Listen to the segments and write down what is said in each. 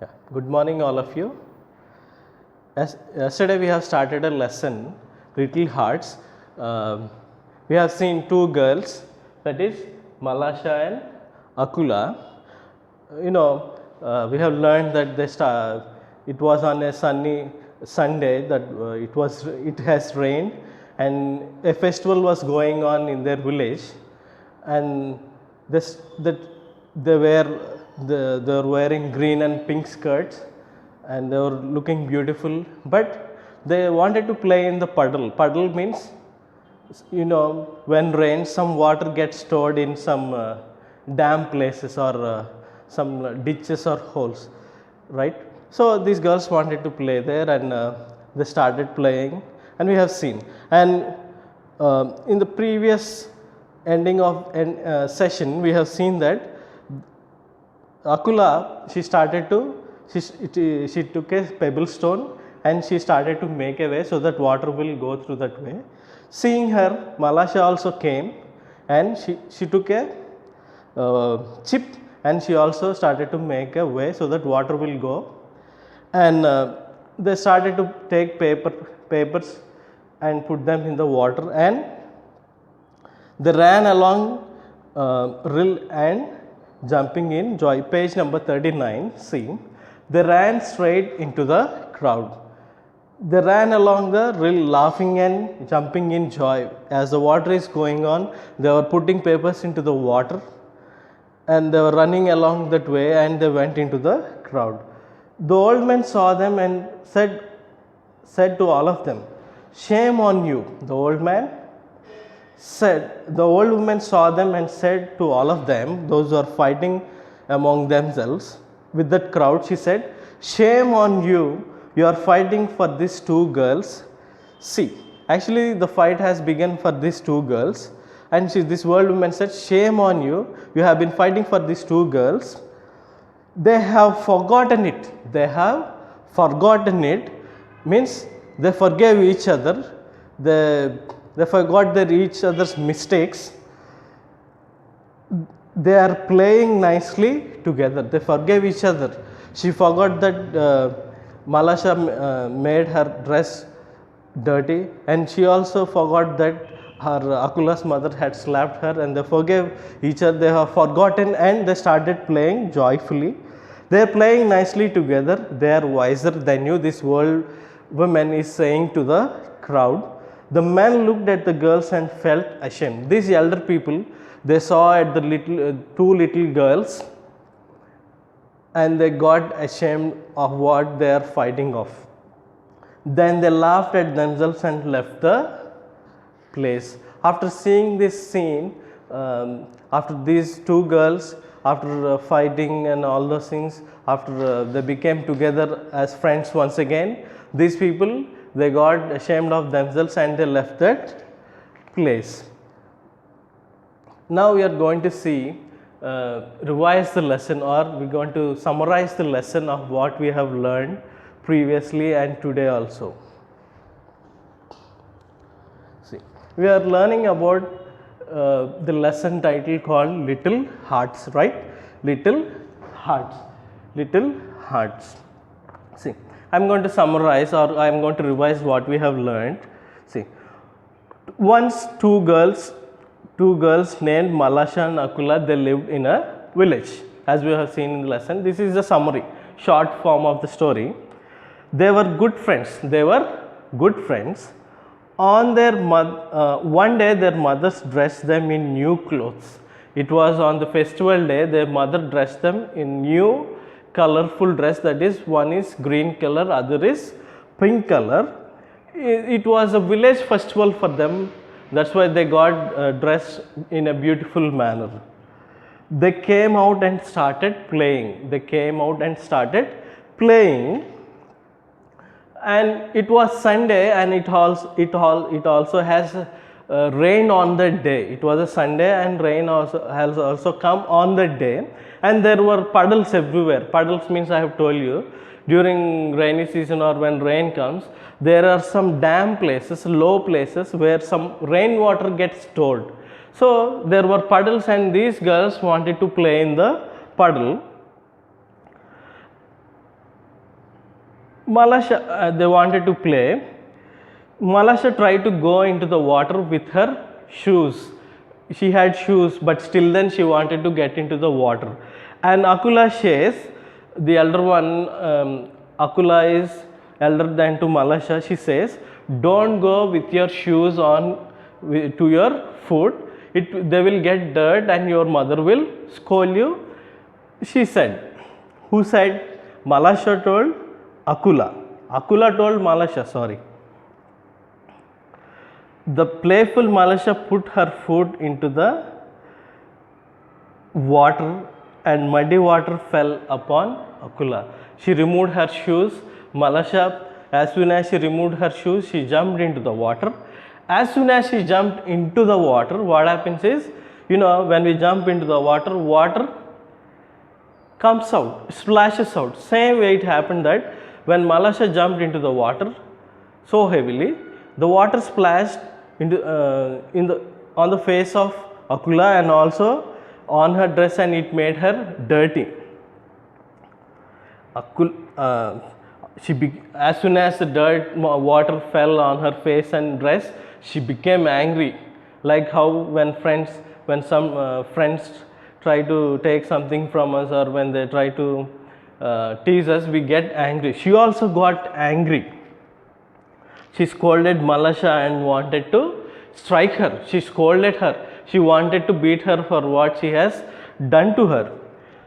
Yeah. Good morning, all of you. Yesterday we have started a lesson, Little Hearts. We have seen two girls, that is Malasha and Akula. We have learned that it was on a sunny Sunday that it has rained, and a festival was going on in their village, and that they were wearing green and pink skirts, and they were looking beautiful, but they wanted to play in the puddle. Puddle means, when rain, some water gets stored in some damp places or some ditches or holes, right? So these girls wanted to play there, and they started playing, and we have seen. And in the previous ending of session, we have seen that Akula, she took a pebble stone and she started to make a way so that water will go through that way. Seeing her, Malasha also came, and she took a chip, and she also started to make a way so that water will go. And they started to take papers and put them in the water, and they ran along rill and jumping in joy. Page number 39, see, they ran straight into the crowd. They ran along the rill laughing and jumping in joy. As the water is going on, they were putting papers into the water, and they were running along that way, and they went into the crowd. The old man saw them and said to all of them, "Shame on you." The old woman saw them and said to all of them, those who are fighting among themselves with that crowd, she said, "Shame on you, you are fighting for these two girls." See, actually the fight has begun for these two girls, and this old woman said, "Shame on you, you have been fighting for these two girls. They have forgotten it." They have forgotten it means they forgave each other. They forgot each other's mistakes. They are playing nicely together. They forgave each other. She forgot that Malasha made her dress dirty, and she also forgot that her Akula's mother had slapped her, and they forgave each other. They have forgotten, and they started playing joyfully. They are playing nicely together. They are wiser than you, this old woman is saying to the crowd. The man looked at the girls and felt ashamed. These elder people, they saw at the two little girls, and they got ashamed of what they are fighting of. Then they laughed at themselves and left the place. After seeing this scene, after these two girls, after fighting and all those things, after they became together as friends once again, these people, they got ashamed of themselves and they left that place. Now we are going to see, revise the lesson, or we are going to summarize the lesson of what we have learned previously and today also. See, we are learning about the lesson title called Little Hearts, right? Little Hearts. Little Hearts. See, I am going to summarize, or I am going to revise what we have learned. See, once two girls named Malasha and Akula, they lived in a village, as we have seen in the lesson. This is the summary, short form of the story. They were good friends. On their one day, their mothers dressed them in new clothes. It was on the festival day. Their mother dressed them in new colorful dress, that is, one is green color, other is pink color. It was a village festival for them. That's why they got dressed in a beautiful manner. They came out and started playing. And it was Sunday, and it also has rain on that day. It was a Sunday, and rain has also come on that day, and there were puddles everywhere. Puddles means, I have told you, during rainy season or when rain comes, there are some damp places, low places where some rainwater gets stored. So there were puddles, and these girls wanted to play in the puddle. Malasha, they wanted to play. Malasha tried to go into the water with her shoes. She had shoes, but still then she wanted to get into the water. And Akula says, the elder one, Akula is elder than to Malasha. She says, don't go with your shoes on to your foot. They will get dirt and your mother will scold you. She said. Who said? Malasha told Akula. Akula told Malasha, sorry. The playful Malasha put her foot into the water and muddy water fell upon Akula. She removed her shoes. Malasha, as soon as she removed her shoes, she jumped into the water. As soon as she jumped into the water, what happens is, when we jump into the water, water comes out, splashes out. Same way it happened that when Malasha jumped into the water so heavily, the water splashed on the face of Akula and also on her dress, and it made her dirty. As soon as the water fell on her face and dress, she became angry. Like how when some friends try to take something from us, or when they try to tease us, we get angry. She also got angry. She scolded Malasha and wanted to strike her. She scolded her. She wanted to beat her for what she has done to her.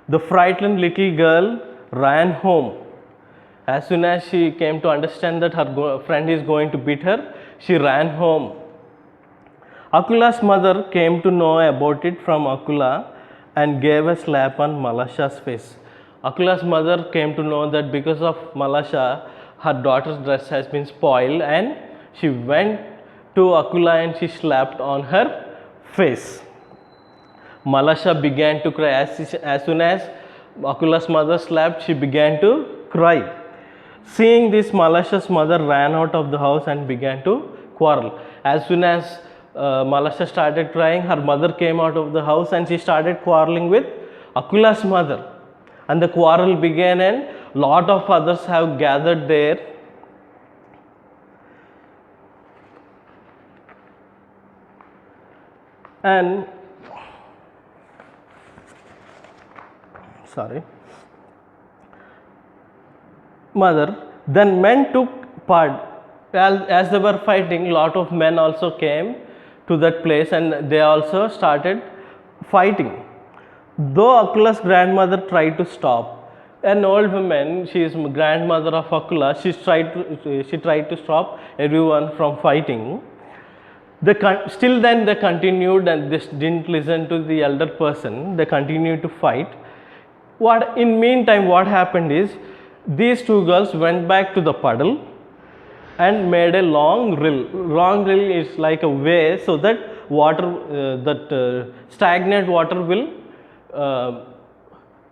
The frightened little girl ran home. As soon as she came to understand that her friend is going to beat her, she ran home. Akula's mother came to know about it from Akula and gave a slap on Malasha's face. Akula's mother came to know that because of Malasha, her daughter's dress has been spoiled, and she went to Akula and she slapped on her face. Malasha began to cry. As soon as Akula's mother slapped, she began to cry. Seeing this, Malasha's mother ran out of the house and began to quarrel. As soon as Malasha started crying, her mother came out of the house and she started quarreling with Akula's mother. And the quarrel began, and lot of others have gathered there. And mother, then men took part. As they were fighting, lot of men also came to that place and they also started fighting. Though Akula's grandmother tried to stop, an old woman, she is grandmother of Akula, she tried to stop everyone from fighting. Still then they continued and they didn't listen to the elder person. They continued to fight. In meantime, what happened is, these two girls went back to the puddle and made a long rill. Long rill is like a way so that stagnant water will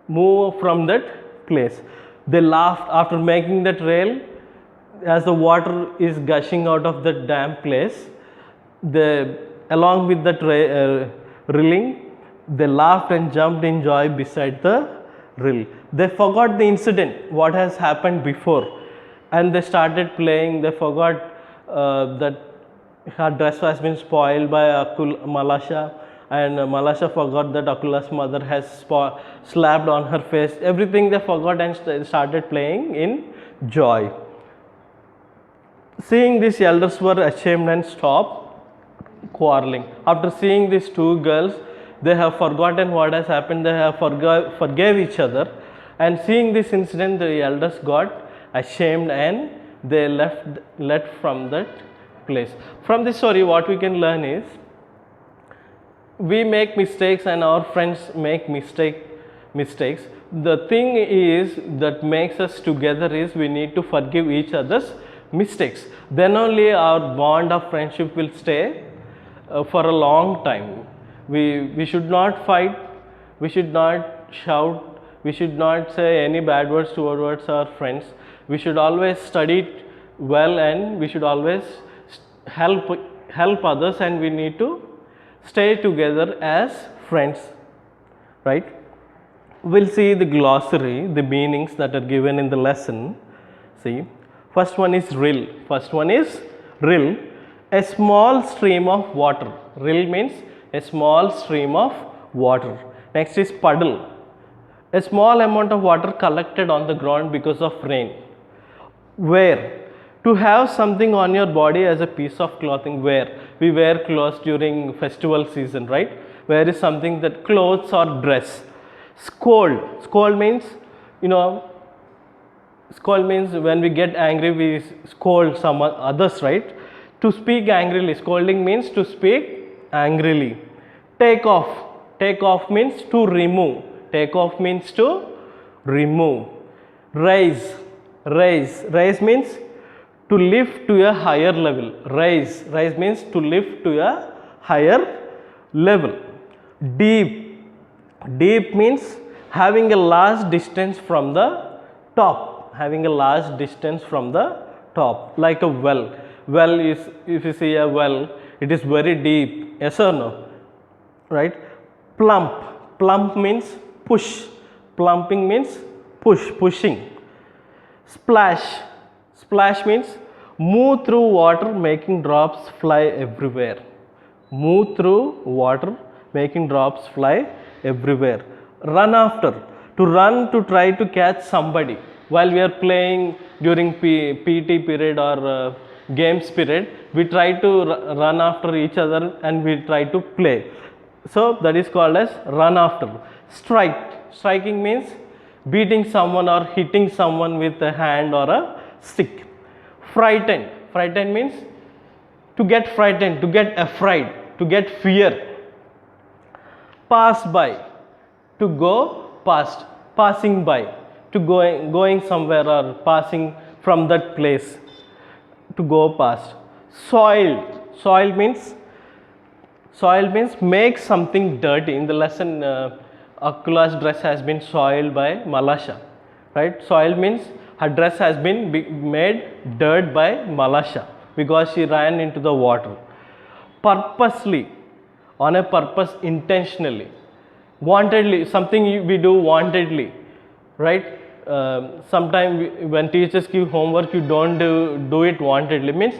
move from that place. They laughed after making that rail. As the water is gushing out of the damp place, along with that rilling, they laughed and jumped in joy beside the rill. They forgot the incident, what has happened before, and they started playing. They forgot that her dress has been spoiled by Malasha, and Malasha forgot that Akula's mother has slapped on her face. Everything they forgot and started playing in joy. Seeing this, elders were ashamed and stopped quarreling. After seeing these two girls, they have forgotten what has happened. They have forgave each other, and seeing this incident, the elders got ashamed and they left from that place. From this story, what we can learn is, we make mistakes and our friends make mistakes. The thing is that makes us together is we need to forgive each other's mistakes. Then only our bond of friendship will stay for a long time. We should not fight, we should not shout, we should not say any bad words towards our friends. We should always study well, and we should always help others, and we need to stay together as friends, right? We'll see the glossary, the meanings that are given in the lesson. See, First one is rill. First one is rill, a small stream of water. Rill means a small stream of water. Next is puddle, a small amount of water collected on the ground because of rain. Wear, to have something on your body as a piece of clothing. Wear, we wear clothes during festival season, right? Wear is something that clothes or dress. Scold, scold means, you know, scold means when we get angry we scold some others, right? To speak angrily, scolding means to speak angrily. Take off, take off means to remove. Take off means to remove. Raise, raise, raise means to lift to a higher level. Raise, raise means to lift to a higher level. Deep, deep means having a large distance from the top, having a large distance from the top, like a well. Well is, if you see a well, it is very deep, yes or no, right? Plump, plump means push, plumping means push, pushing. Splash, splash means move through water making drops fly everywhere. Move through water making drops fly everywhere. Run after, to run to try to catch somebody. While we are playing during PT period or games period, we try to run after each other and we try to play. So that is called as run after. Strike, striking means beating someone or hitting someone with a hand or a stick. Frighten, frighten means to get frightened, to get afraid, to get fear. Pass by, to go past, passing by, to going somewhere or passing from that place, to go past. Soiled, soiled means, soiled means make something dirty. In the lesson, Akula's dress has been soiled by Malasha, right? Soiled means her dress has been made dirt by Malasha because she ran into the water. Purposely, on a purpose, intentionally. Wantedly, something we do wantedly, right? Sometimes when teachers give homework, you don't do it wantedly, means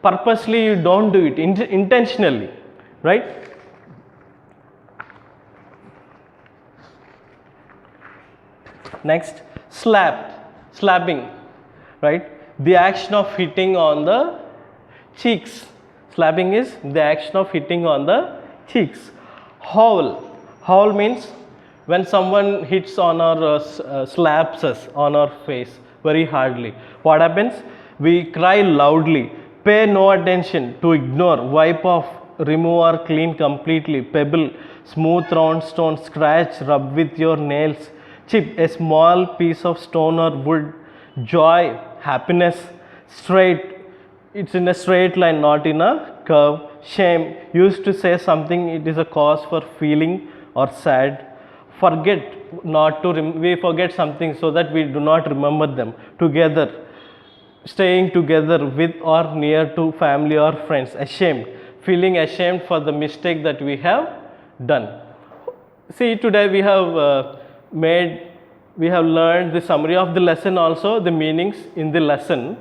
purposely you don't do it, intentionally, right? Next, slap, slapping, right? The action of hitting on the cheeks. Slapping is the action of hitting on the cheeks. Howl, howl means when someone hits on our slaps us on our face very hardly. What happens? We cry loudly, pay no attention, to ignore, wipe off, remove or clean completely, pebble, smooth round stone, scratch, rub with your nails, chip, a small piece of stone or wood. Joy, happiness. Straight, it's in a straight line, not in a curve. Shame, used to say something, it is a cause for feeling or sad. Forget, not to we forget something so that we do not remember them. Together, staying together with or near to family or friends. Ashamed, feeling ashamed for the mistake that we have done. See, today we have we have learned the summary of the lesson, also the meanings in the lesson.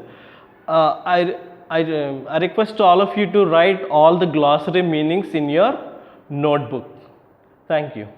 I request all of you to write all the glossary meanings in your notebook. Thank you.